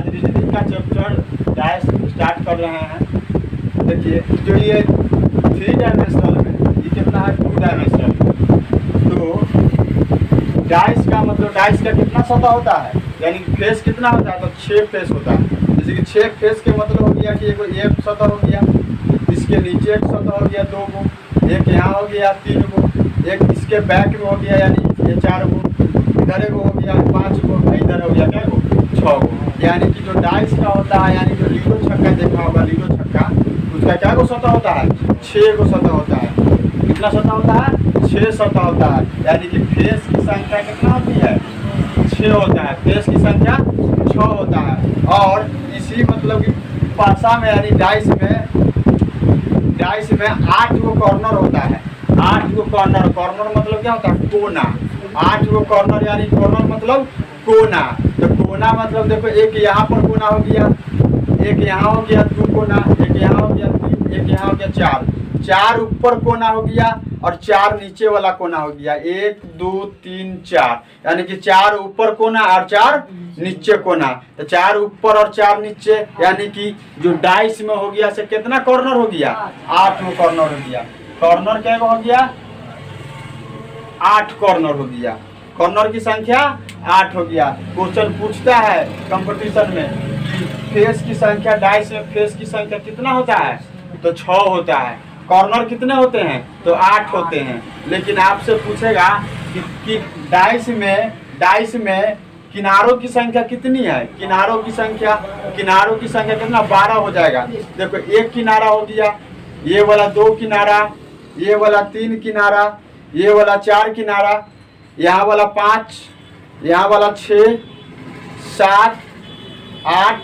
आज रीजनिंग का chapter dice start कर रहे हैं। देखिए जो ये 3 डायमेंशनल में, ये कितना है 2 डायमेंशनल। तो डाइस का मतलब डाइस का कितना सतह होता है, यानी कि फेस कितना होता है, तो 6 फेस होता है। जैसे कि 6 फेस के मतलब हो गया कि एक सतह हो गया, इसके नीचे एक सतह हो गया 2 गो, एक यहाँ हो गया 3 गो, एक इसके बैक में हो गया यानी ये 4 गो, इधर एक हो गया 5 गो, इधर हो गया क्या गो 6 गो। यानी कि जो डाइस का होता है, यानी जो लीडो छक्का देखा होगा, लीडो छक्का, उसका क्या गो सतह होता है, 6 गो सतह होता है। कितना सतह होता है, 6 सतह होता है। यानी कि फेस की संख्या कितना होती है, 6 होता है। फेस की संख्या 6 होता है। और इसी मतलब कि पासा में यानी डाइस में 8 गो कॉर्नर होता है। 8 गो कॉर्नर, कॉर्नर मतलब क्या होता है, कोना। 8 गो कॉर्नर यानी कॉर्नर मतलब कोना। तो कोना मतलब देखो, एक यहाँ पर कोना हो गया, एक यहाँ हो गया 2 कोना, एक यहाँ हो गया 3, एक यहाँ हो गया 4, 4 ऊपर कोना हो गया और 4 नीचे वाला कोना हो गया। 1 2 3 4, यानी कि 4 ऊपर कोना और 4 नीचे कोना। तो 4 ऊपर और 4 नीचे, यानी कि जो डाइस में हो गया से कितना कॉर्नर हो गया, 8 गो कॉर्नर हो गया। कॉर्नर क्या हो गया, 8 कॉर्नर हो गया। कॉर्नर की संख्या 8 हो गया। क्वेश्चन पूछता है कंपटीशन में कि फेस की संख्या, डाइस में फेस की संख्या कितना होता है, तो 6 होता है। कॉर्नर कितने होते हैं, तो 8 होते हैं। लेकिन आपसे पूछेगा कि डाइस में किनारों की संख्या कितनी है। किनारों की संख्या कितना, 12 हो जाएगा। देखो एक किनारा हो गया, ये वाला 2 किनारा, ये वाला 3 किनारा, ये वाला 4 किनारा, यहाँ वाला 5, यहाँ वाला 6 7 8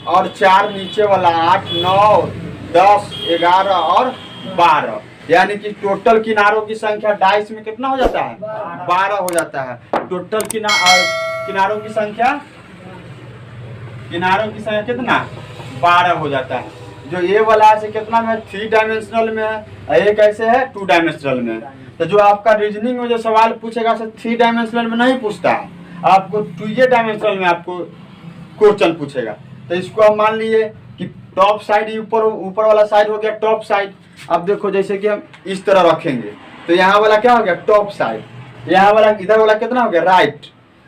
और 4 नीचे वाला 8 9 10 11 और 12। यानी कि टोटल किनारों की संख्या डाइस में कितना हो जाता है, 12 हो जाता है। टोटल किनारों की संख्या कितना, 12 हो जाता है। जो ये वाला है कितना में, 3 डायमेंशनल में है, एक ऐसे है 2 डायमेंशनल में। तो जो आपका रीजनिंग में जो सवाल पूछेगा 3 डायमेंशनल में नहीं पूछता है, आपको 2 डायमेंशनल में आपको क्वेश्चन पूछेगा। तो इसको हम मान लिए कि टॉप साइड, ऊपर वाला साइड हो गया टॉप साइड। अब देखो जैसे कि हम इस तरह रखेंगे तो यहाँ वाला क्या हो गया, टॉप साइड। यहाँ वाला इधर वाला कितना हो गया, राइट।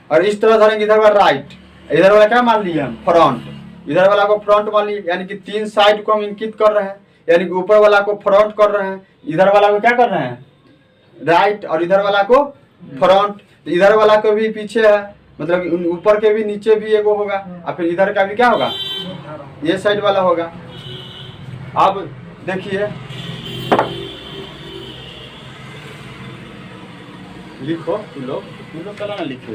और इस तरह धरेंगे इधर वाला राइट, इधर वाला क्या मान लिए हम, फ्रंट। इधर वाला को फ्रंट मान लिए, यानी कि 3 साइड को हम इंकित कर रहे हैं। यानी कि ऊपर वाला को फ्रंट कर रहे हैं, इधर वाला को क्या कर रहे हैं, राइट, और इधर वाला को फ्रंट। इधर वाला को भी पीछे है, मतलब ऊपर के भी नीचे भी एगो होगा, और फिर इधर का भी क्या होगा, ये साइड वाला होगा। अब देखिए लिखो, तुम लोग चला ना लिखो,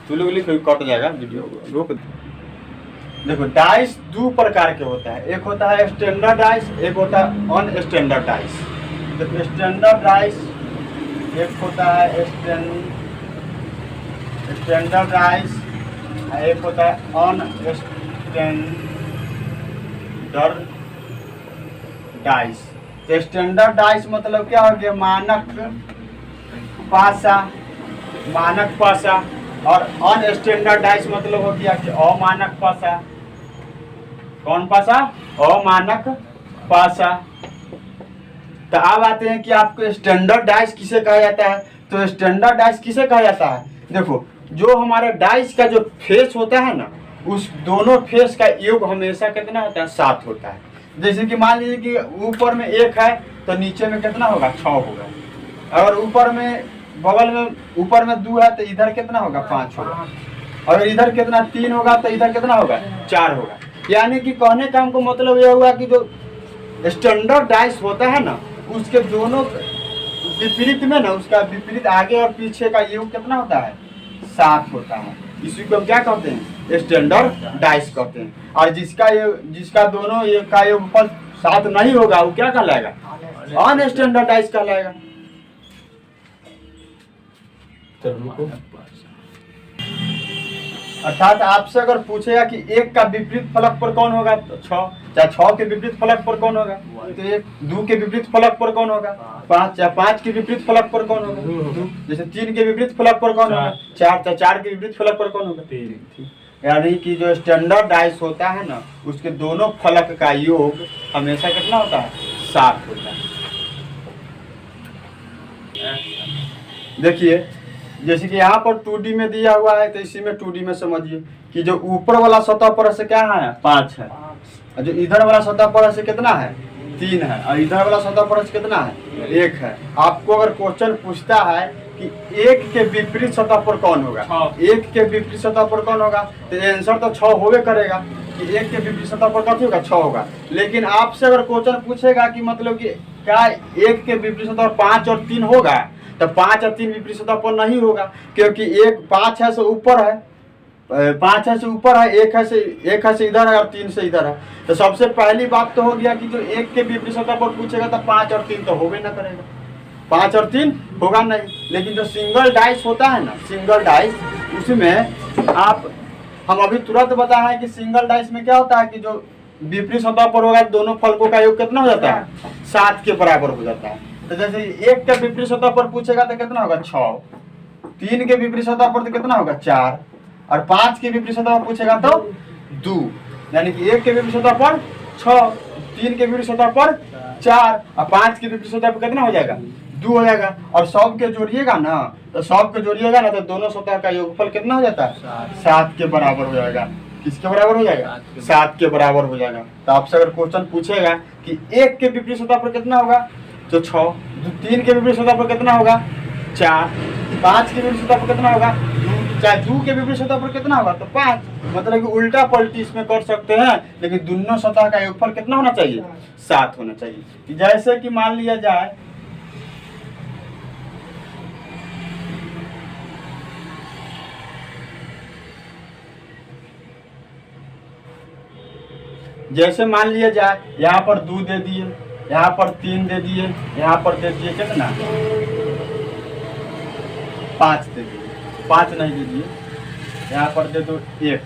तुम लोग लिखो, कट जाएगा वीडियो, रोक। देखो डाइस 2 प्रकार के होता है, एक होता है स्टैंडर्ड डाइस, एक होता है अनस्टैंडर्ड डाइस। तो स्टैंडर्ड डाइस एक होता है स्टैंडर्ड डाइस, एक होता है अनस्टैंडर्ड डाइस। तो स्टैंडर्ड डाइस मतलब क्या हो गया, मानक पासा। और अनस्टैंडर्ड डाइस मतलब हो गया कि अमानक पासा। कौन पासा, अमानक पासा। तो अब आते हैं कि आपको स्टैंडर्ड डाइस किसे कहा जाता है। तो स्टैंडर्ड डाइस किसे कहा जाता है, देखो जो हमारे डाइस का जो फेस होता है ना, उस दोनों फेस का योग हमेशा कितना होता है, 7 होता है। जैसे कि मान लीजिए कि ऊपर में 1 है तो नीचे में कितना होगा, 6 होगा। अगर ऊपर में बगल में ऊपर में 2 है तो इधर कितना होगा, 5 होगा। अगर इधर कितना 3 होगा तो इधर कितना होगा, 4 होगा। यानी कि कहने का हमको मतलब यह हुआ कि जो स्टैंडर्ड डाइस होता है ना, उसके दोनों विपरीत में ना, उसका विपरीत आगे और पीछे का योग कितना होता है, 7 होता है। इसी को हम क्या कहते हैं, स्टैंडर्ड डाइस कहते हैं। और जिसका दोनों योग का योगफल 7 नहीं होगा, वो क्या कहलाएगा, अनस्टैंडर्ड डाइस कहलाएगा। अर्थात आपसे अगर पूछेगा कि 1 का विपरीत फलक पर कौन होगा, तो 6, चाहे 6 के विपरीत फलक पर कौन होगा, तो 1। 2 के विपरीत फलक पर कौन होगा, 5, चाहे 5 के विपरीत फलक पर कौन होगा, 2। जैसे 3 के विपरीत फलक पर कौन होगा, 4, चाहे 4 के विपरीत फलक पर कौन होगा, 3। यानी कि जो स्टैंडर्ड डाइस होता है ना, उसके दोनों फलक का योग हमेशा कितना होता है? 7 होता है। देखिए जैसे कि यहाँ पर 2D में दिया हुआ है, तो इसी में 2D में समझिए कि जो ऊपर वाला सतह पर से क्या है? 5 है, और जो इधर वाला सतह पर से कितना है? 3 है, और इधर वाला सतह पर से कितना है? 1 है। आपको अगर क्वेश्चन पूछता है कि 1 के विपरीत सतह पर कौन होगा, 1 के विपरीत सतह पर कौन होगा, तो आंसर तो 6 होवे करेगा कि 1 के विपरीत सतह पर कौन होगा? 6 होगा। लेकिन आपसे अगर क्वेश्चन पूछेगा कि मतलब कि क्या 1 के विपरीत सतह पर 5 और 3 होगा, तो 5 और 3 विपरीत सतह पर नहीं होगा, क्योंकि 5 है से ऊपर है, 5 है से ऊपर है, 1 है से इधर है और 3 से इधर है। तो सबसे पहली बात तो हो गया कि जो 1 के विपरीत सतह पर पूछेगा तो 5 और 3 तो होवे ना करेगा, 5 और 3 होगा नहीं। लेकिन जो सिंगल डाइस होता है ना, सिंगल डाइस, उसमें आप हम अभी तुरंत बताए हैं कि सिंगल डाइस में क्या होता है कि जो विपरीत सतह पर होगा दोनों फलकों का योग कितना हो जाता है? 7 के बराबर हो जाता है। तो जैसे 1 के विपरीत सतह पर पूछेगा तो कितना होगा? 6। 3 के विपरीत सतह पर तो कितना होगा? 4, और 5 के विपरीत सतह पर पूछेगा तो 2। यानी कि 1 के विपरीत सतह पर 6, 3 के विपरीत सतह पर 4, और 5 के विपरीत सतह पर कितना हो जाएगा? 2 हो जाएगा। और सब के जोड़िएगा ना, तो सब के जोड़िएगा ना, तो दोनों सतह का योगफल कितना हो जाता है? 7 के बराबर हो जाएगा। किसके बराबर हो जाएगा? 7 के बराबर हो जाएगा। तो आपसे अगर क्वेश्चन पूछेगा कि 1 के विपरीत सतह पर कितना होगा, तो 6, 3 के विपरीत सतह पर कितना होगा? 4, 5 के विपरीत सतह पर कितना होगा? 2 के विपरीत सतह पर कितना होगा? तो 5। मतलब कि उल्टा पलटी इसमें कर सकते हैं, लेकिन दोनों सतह का योगफल कितना होना चाहिए? 7 होना चाहिए। जैसे कि मान लिया जाए यहाँ पर 2 दे दिए, यहाँ पर 3 दे दिए, यहाँ पर दे दिए कितना? 5 दे दिए, 5 नहीं दे दिए, यहाँ पर दे दो 1,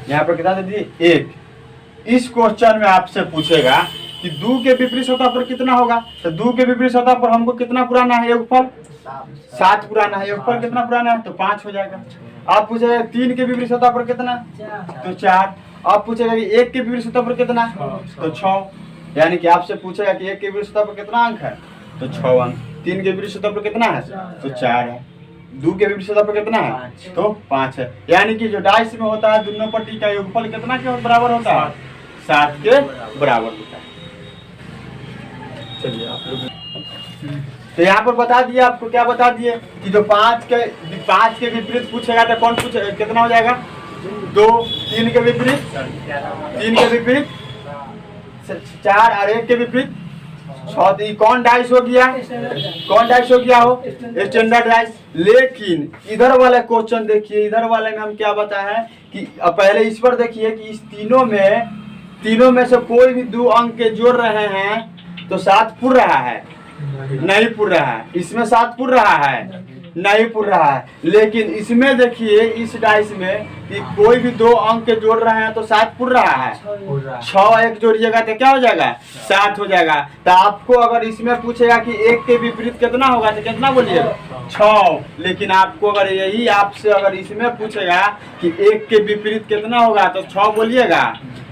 यहाँ पर कितना दे दिए? 1। इस क्वेश्चन में आपसे पूछेगा कि 2 के विपरीत सतह पर कितना होगा, तो 2 के विपरीत सतह पर हमको कितना पुराना है योगफल? 7 पुराना है। योगफल कितना पुराना है? तो 5 हो जाएगा। आप पूछेगा 3 के विपरीत सतह पर कितना? तो 4। आप पूछेगा कि 1 के विपरीत सतह पर कितना? तो 6। यानी कि आपसे पूछेगा कि 1 के विपरीत सतह पर कितना अंक है? तो 6 अंक। 3 के विपरीत सतह पर कितना है? तो 4 है। 2 के विपरीत सतह पर कितना है? तो 5 है। यानी कि जो डाइस में होता है दोनों पट्टी का योगफल कितना के बराबर होता है? 7 के बराबर होता है। चलिए आप लोग तो यहाँ पर बता दिए, आपको क्या बता दिए कि जो 5 के विपरीत पूछेगा तो कौन पूछेगा? कितना हो जाएगा? 2। 3 के विपरीत 4, और 1 के विपरीत 6। तो कौन डाइस हो गया? कौन डाइस हो गया हो? Standard dice. लेकिन इधर वाला क्वेश्चन देखिए, इधर वाले में हम क्या बताए हैं कि पहले इस पर देखिए कि इस तीनों में से कोई भी 2 अंक के जोड़ रहे हैं तो 7 पुर रहा है? नहीं पुर रहा है। इसमें 7 पुर रहा है? नहीं पुर रहा है। लेकिन इसमें देखिए, इस डाइस में कि कोई भी 2 अंक के जोड़ रहे हैं तो 7 पुर रहा है। 6 1 जोड़िएगा तो क्या हो जाएगा? 7 हो जाएगा। तो आपको अगर इसमें पूछेगा कि 1 के विपरीत कितना होगा तो कितना बोलिएगा? 6। लेकिन आपको अगर यही आपसे अगर इसमें पूछेगा कि 1 के विपरीत कितना होगा तो 6 बोलिएगा?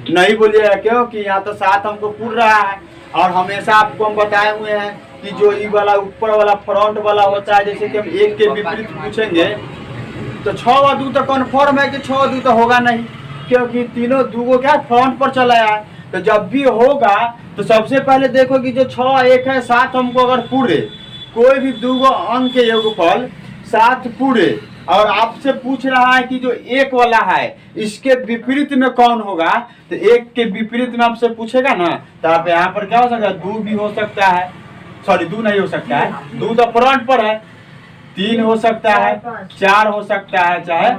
नहीं बोलिएगा। क्यों? कि यहाँ तो 7 हमको पुर रहा है। और हमेशा आपको हम बताए हुए हैं कि जो ये वाला ऊपर वाला फ्रंट वाला होता है, जैसे कि हम 1 के विपरीत पूछेंगे तो 6 और 2 तो कन्फर्म है कि 6 और 2 तो होगा नहीं, क्योंकि तीनों 2 क्या फ्रंट पर चला है। तो जब भी होगा तो सबसे पहले देखो कि जो 6 1 है 7 हमको अगर पूरे कोई भी 2 अंक के योगफल 7 पूरे, और आपसे पूछ रहा है कि जो 1 वाला है इसके विपरीत में कौन होगा, तो 1 के विपरीत में आपसे पूछेगा ना, तो आप यहाँ पर क्या हो सकता है? 2 भी हो सकता है, सॉरी 2 नहीं हो सकता है, 2 तो फ्रंट पर है, 3 हो सकता है, 4 हो सकता है, चाहे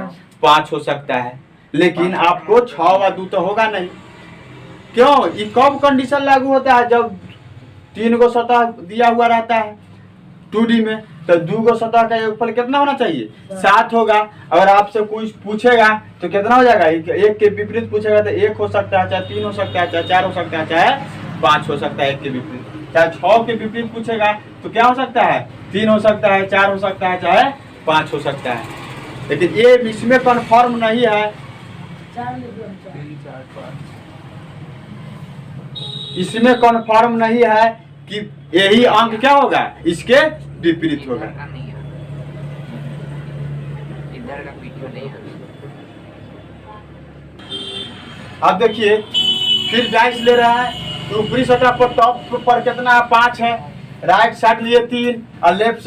5 हो सकता है। लेकिन आपको 6 व 2 तो होगा नहीं। क्यों? ये कब कंडीशन लागू होता है? जब 3 को सतह दिया हुआ रहता है 2D में, तो 2 को सतह का योगफल कितना होना चाहिए? 7 होगा। अगर आपसे कुछ पूछेगा तो कितना हो जाएगा? 1 के विपरीत पूछेगा तो 1 हो सकता है, चाहे 3 हो सकता है, चाहे 4 हो सकता है, चाहे 5 हो सकता है 1 के विपरीत। चाहे 6 के विपरीत पूछेगा तो क्या हो सकता है? 3 हो सकता है, 4 हो सकता है, चाहे 5 हो सकता है। लेकिन ये इसमें कन्फर्म नहीं है 3 4 5 इसमें कन्फर्म नहीं है कि यही अंक क्या होगा, इसके विपरीत होगा। इधर का नहीं है, इधर का पीछे नहीं है। अब देखिए फिर डाइस ले रहा है, तो ऊपरी सतह पर टॉप पर कितना 5 है, राइट साइड लिए 3 और लेफ्ट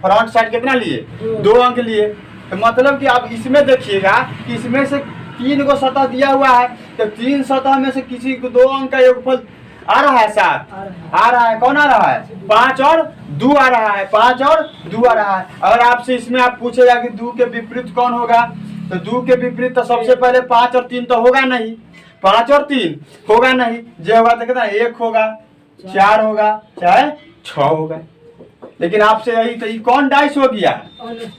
फ्रंट साइड कितना लिए 2 अंक लिए। तो मतलब कि अब इसमें देखिएगा कि इसमें से 3 को सतह दिया हुआ है, तो 3 सतह में से किसी को 2 अंक का योगफल आ रहा है 7 आ रहा है। कौन आ रहा है 5 और 2 आ रहा है, 5 और 2 आ रहा है। अगर आपसे इसमें आप पूछेगा कि 2 के विपरीत कौन होगा, तो 2 के विपरीत तो सबसे पहले 5 और 3 तो होगा नहीं, 5 और 3 होगा नहीं, जो होगा तो कितना 1 होगा, 4 होगा, चाहे 6 होगा। लेकिन आपसे यही तो ये कौन डाइस हो गया,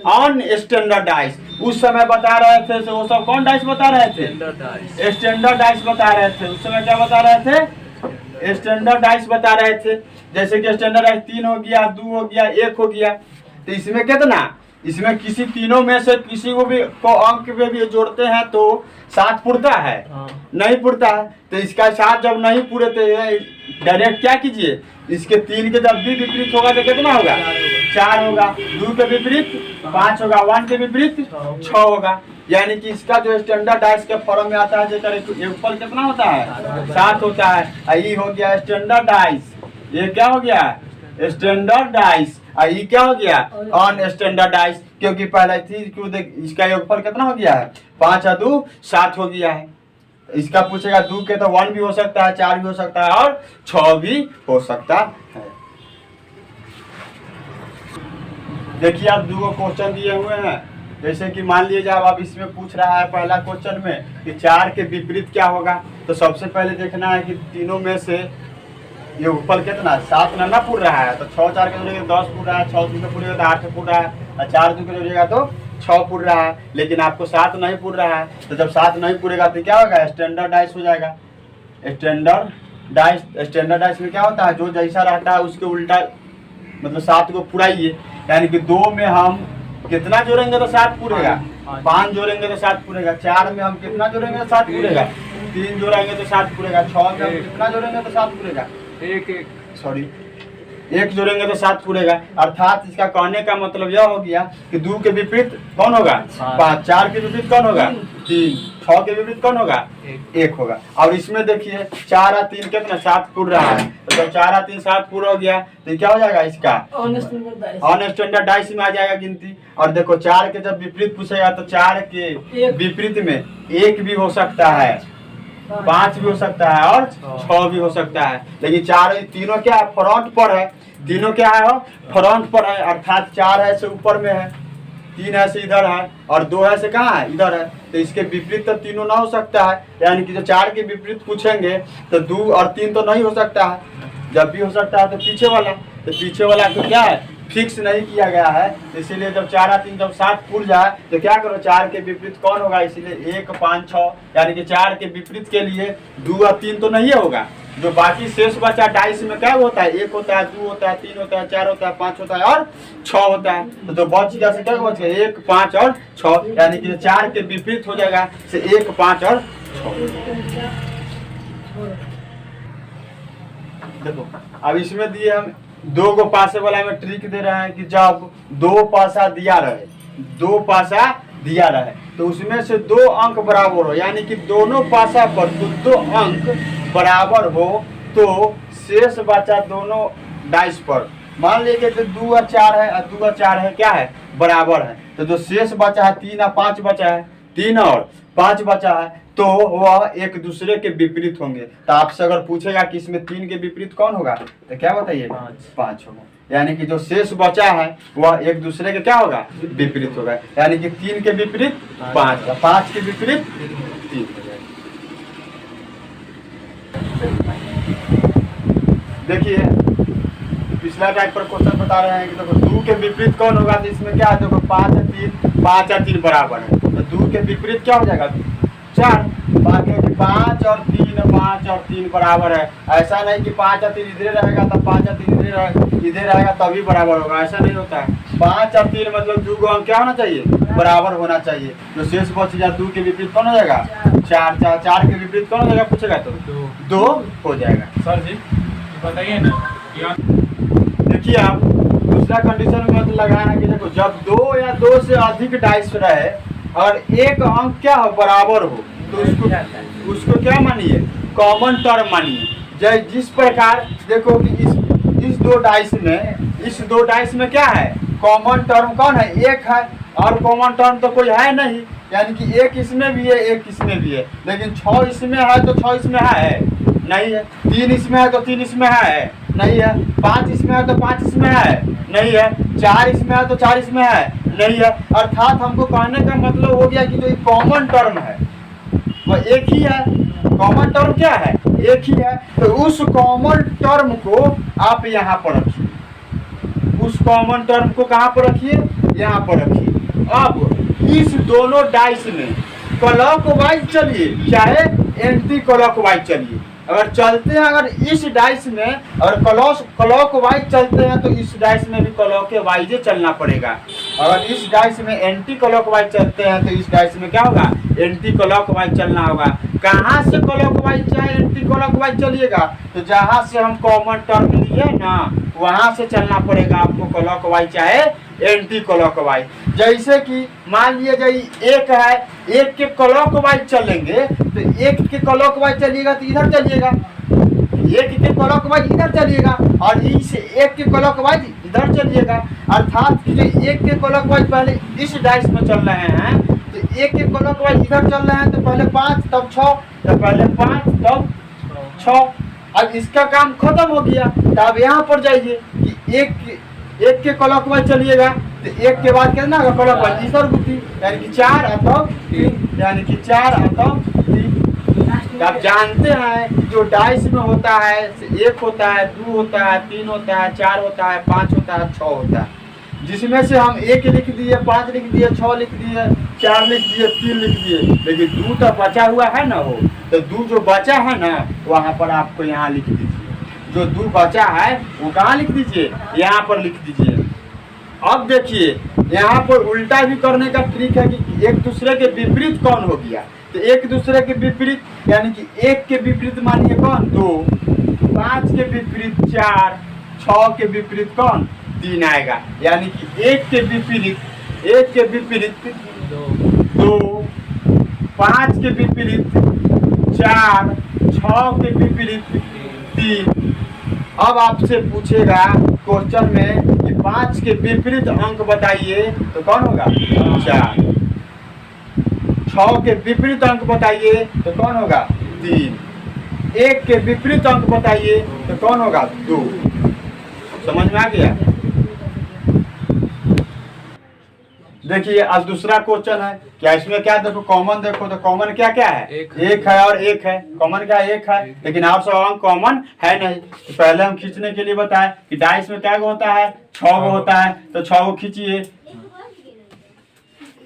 ऑन स्टैंडर्ड डाइस। उस समय बता रहे थे तो वो सब कौन डाइस बता रहे थे, स्टैंडर्ड डाइस बता रहे थे। उस समय क्या बता रहे थे, स्टैंडर्ड डाइस बता रहे थे। जैसे कि स्टैंडर्ड डाइस 3 हो गया, 2 हो गया, 1 हो गया। तो इसमें कितना, इसमें किसी तीनों में से किसी को भी को अंक में भी जोड़ते हैं तो 7 पुरता है, नहीं पुरता है। तो इसका 7 जब नहीं पूरे तो डायरेक्ट क्या कीजिए, इसके 3 के जब भी विपरीत होगा तो कितना होगा 4 होगा, 2 के विपरीत 5 होगा, 1 के विपरीत 6 होगा। यानी कि इसका जो स्टैंडर्ड डाइस के फॉर्म में आता है जेकर योगफल कितना होता है 7 होता है। ये हो गया स्टैंडर्ड डाइस, ये क्या हो गया स्टैंडर्ड डाइस। ये क्या हो गया ऑन स्टैंडर्ड डाइस, क्योंकि पहले थी क्यों देख इसका योगफल कितना हो गया है 5 और 2 7 हो गया है। इसका पूछेगा 2 के तो 1 भी हो सकता है, 4 भी हो सकता है और 6 भी हो सकता है। देखिए आप 2 क्वेश्चन दिए हुए हैं। जैसे कि मान लीजिए जब आप इसमें पूछ रहा है पहला क्वेश्चन में कि 4 के विपरीत क्या होगा, तो सबसे पहले देखना है कि तीनों में से योगफल कितना 7 ना पूर रहा है, तो 6 4 के जोड़ेगा 10 पूर रहा है, 6 2 के पूरेगा तो 8 पूर रहा है, और 4 2 के जोड़ेगा तो 6 पूर रहा है। लेकिन आपको 7 नहीं पूर रहा है, तो जब 7 नहीं पूरेगा तो क्या होगा स्टैंडर्ड डाइस हो जाएगा। स्टैंडर्ड डाइस में क्या होता है, जो जैसा रहता है उसके उल्टा मतलब 7 को पुराइए। यानी कि 2 में हम कितना जोड़ेंगे तो 7 पूरेगा, 5 जोड़ेंगे तो 7 पूरेगा, 4 में हम कितना जोड़ेंगे तो 7 पूरेगा, 3 जोड़ेंगे तो 7 पूरेगा, 6 में हम कितना जोड़ेंगे तो 7 पूरेगा, 1 जोड़ेंगे तो 7 पूरेगा। अर्थात इसका कहने का मतलब यह हो गया कि 2 के विपरीत कौन होगा 5, 4 के विपरीत कौन होगा 3, 6 के विपरीत कौन होगा 1 होगा। और इसमें देखिए 4 और 3 कितना 7 पूर रहा है, तो जब 4 और 3 7 पूरा हो गया तो क्या हो जाएगा इसका ऑन स्टैंडर्ड डाइस में आ जाएगा गिनती। और देखो 4 के जब विपरीत पूछेगा तो 4 के विपरीत में 1 भी हो सकता है, 5 भी हो सकता है और 6 भी हो सकता है। लेकिन 4 तीनों क्या है फ्रंट पर है, तीनों क्या है फ्रंट पर है। अर्थात 4 है से ऊपर में है, 3 है से इधर है और 2 है से कहाँ है इधर है। तो इसके विपरीत तो तीनों ना हो सकता है। यानी कि जो 4 के विपरीत पूछेंगे तो 2 और 3 तो नहीं हो सकता है। जब भी हो सकता है तो पीछे वाला, तो पीछे वाला तो क्या है फिक्स नहीं किया गया है। इसीलिए जब 4 और 3 जब 7 पूर जाए तो क्या करो 4 के विपरीत कौन होगा, इसीलिए 1 5 6। यानी कि 4 के विपरीत के लिए 2 और 3 तो नहीं होगा। जो बाकी शेष बचा डाइस में क्या होता है 1 होता है, 2 होता है, 3 होता है, 4 होता है, 5 होता है और 6 होता है। तो जो बच गया से क्या बच गया 1 5 और 6। यानी कि 4 के विपरीत हो जाएगा से 1 5 और 6। देखो अब इसमें दिए हम 2 को पासे वाला में ट्रिक दे रहे हैं कि जब 2 पासा दिया रहे, 2 पासा दिया रहे तो उसमें से 2 अंक बराबर हो, यानी कि दोनों पासा पर 2 अंक बराबर हो तो शेष बचा दोनों डाइस पर। मान लीजिए कि 2 और 4 है और 2 और 4 है क्या है बराबर है, तो जो शेष बचा है 3 और 5 बचा है, 3 और 5 बचा है तो वह एक दूसरे के विपरीत होंगे। तो आपसे अगर पूछेगा कि इसमें 3 के विपरीत कौन होगा तो क्या बताइए 5 होगा। यानी कि जो शेष बचा है वह एक दूसरे के क्या होगा विपरीत होगा। यानी कि 3 के विपरीत 5, 5 के विपरीत 3 हो जाएगा। देखिए पिछला टाइप पर क्वेश्चन बता रहे हैं कि देखो 2 के विपरीत कौन होगा, तो इसमें क्या है देखो 5 और 3 बराबर है, तो 2 के विपरीत क्या हो जाएगा 4। बाकी 5 और 3 बराबर है। ऐसा नहीं कि 5 और 3 इधर रहेगा तब 5 और 3 इधर रहेगा तभी बराबर होगा, ऐसा नहीं होता है। 5 और 3 मतलब 2 अंक क्या होना चाहिए, बराबर होना चाहिए। तो शेष बच गया 2 के विपरीत कौन हो जाएगा, 4। 4 के विपरीत कौन हो जाएगा पूछेगा तो 2 हो जाएगा। सर जी बताइए ना। देखिए आप दूसरा कंडीशन में मतलब लगाना कि देखो जब 2 या 2 से अधिक डाइस रहे और एक अंक क्या हो, बराबर हो, तो उसको क्या मानिए, कॉमन टर्म मानिए। जिस प्रकार देखो कि इस दो डाइस में क्या है, कॉमन टर्म कौन है, एक है, और कॉमन टर्म तो कोई है नहीं, यानी कि एक इसमें भी है एक इसमें भी है। लेकिन 6 इसमें है तो 6 इसमें है नहीं है, 3 इसमें है तो 3 इसमें है नहीं है, 5 इसमें है तो 5 इसमें है नहीं है, 4 इसमें है तो 4 इसमें है नहीं है। अर्थात हमको कहने का मतलब हो गया कि जो कॉमन टर्म है वो एक ही है। कॉमन टर्म क्या है, एक ही है। तो उस कॉमन टर्म को आप यहाँ पर रखिए, उस कॉमन टर्म को कहाँ पर रखिए, यहाँ पर रखिए। अब इस दोनों डाइस में क्लॉकवाइज चलिए चाहे एंटी क्लॉकवाइज चलिए। अगर चलते हैं, अगर इस डाइस में और क्लॉकवाइज चलते हैं तो इस डाइस में भी क्लॉकवाइज चलना पड़ेगा। अगर इस डाइस में एंटी क्लॉकवाइज चलते हैं तो इस डाइस में क्या होगा, एंटी क्लॉकवाइज चलना होगा। कहाँ से क्लॉकवाइज चाहे एंटी क्लॉकवाइज चलिएगा, तो जहाँ से हम कॉमन टर्म लिए ना वहां से चलना पड़ेगा आपको, क्लॉकवाइज चाहे एंटी क्लॉकवाइज। जैसे कि मान लिए जाइए एक है, एक के क्लॉकवाइज चलेंगे तो एक के क्लॉकवाइज चलिएगा तो इधर चलिएगा, एक के क्लॉकवाइज इधर चलिएगा, और इस एक के क्लॉकवाइज इधर चलिएगा। अर्थात कि एक के क्लॉकवाइज पहले इस डाइस में चल रहे हैं तो एक के क्लॉकवाइज इधर चल रहे हैं, तो पहले 5 तब 6, तो पहले 5 तब 6। अब इसका काम खत्म हो गया। तो अब यहाँ पर जाइए कि एक के क्लॉकवाइज चलिएगा तो एक के बाद कितना क्लॉकवाइज इधर घूमती, यानी कि 4 अथवा 3, यानी कि 4 अथवा 3। आप जानते हैं जो डाइस में होता है 1 होता है, 2 होता है, 3 होता है, 4 होता है, 5 होता है, 6 होता है, जिसमें से हम 1 लिख दिए, 5 लिख दिए, 6 लिख दिए, 4 लिख दिए, 3 लिख दिए, लेकिन 2 तो बचा हुआ है ना, हो तो 2 जो बचा है ना वहाँ पर आपको यहाँ लिख दीजिए। जो 2 बचा है वो कहाँ लिख दीजिए, यहाँ पर लिख दीजिए। अब देखिए यहाँ पर उल्टा भी करने का ट्रिक है कि एक दूसरे के विपरीत कौन हो गया, तो एक दूसरे के विपरीत यानी कि 1 के विपरीत मानिए कौन 2, 5 के विपरीत 4, 6 के विपरीत कौन 3 आएगा। यानी कि 1 के विपरीत 2, 5 के विपरीत 4, 6 के विपरीत 3। अब आपसे पूछेगा क्वेश्चन में कि 5 के विपरीत अंक बताइए तो कौन होगा 4, 6 के विपरीत अंक बताइए तो कौन होगा 3, 1 के विपरीत अंक बताइए तो कौन होगा 2। समझ में आ गया। देखिए अब दूसरा क्वेश्चन है, क्या इसमें क्या देखो कॉमन, देखो तो कॉमन क्या क्या है, एक है और एक है, कॉमन क्या एक है, लेकिन और सब अंक कॉमन है नहीं। तो पहले हम खींचने के लिए बताए कि डाइस में क्या होता है 6 गो होता है, तो 6 गो खींचिए,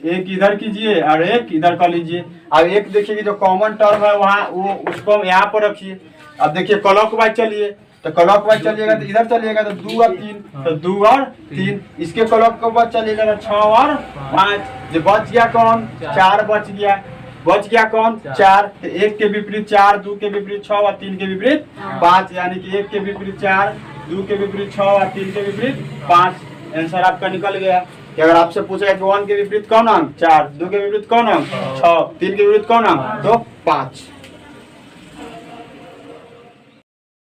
एक इधर कीजिए और एक इधर कर लीजिए। अब एक देखिए जो कॉमन टर्म है वहाँ वो उसको हम यहाँ पर रखिए। अब देखिए क्लॉकवाइज चलिए, तो क्लॉकवाइज चलिएगा तो इधर चलिएगा तो 2 और 3, तो 2 और 3, इसके क्लॉकवाइज चलिएगा तो 6 और 5, जो बच गया कौन 4 बच गया कौन 4। तो 1 के विपरीत 4, 2 के विपरीत 6 और 3 के विपरीत 5, यानी कि 1 के विपरीत 4, 2 के विपरीत 6 और 3 के विपरीत 5। आंसर आपका निकल गया। कि अगर आपसे पूछेगा कि 1 के विपरीत कौन अंक 4, 2 के विपरीत कौन अंक 6, 3 के विपरीत कौन अंक तो 5।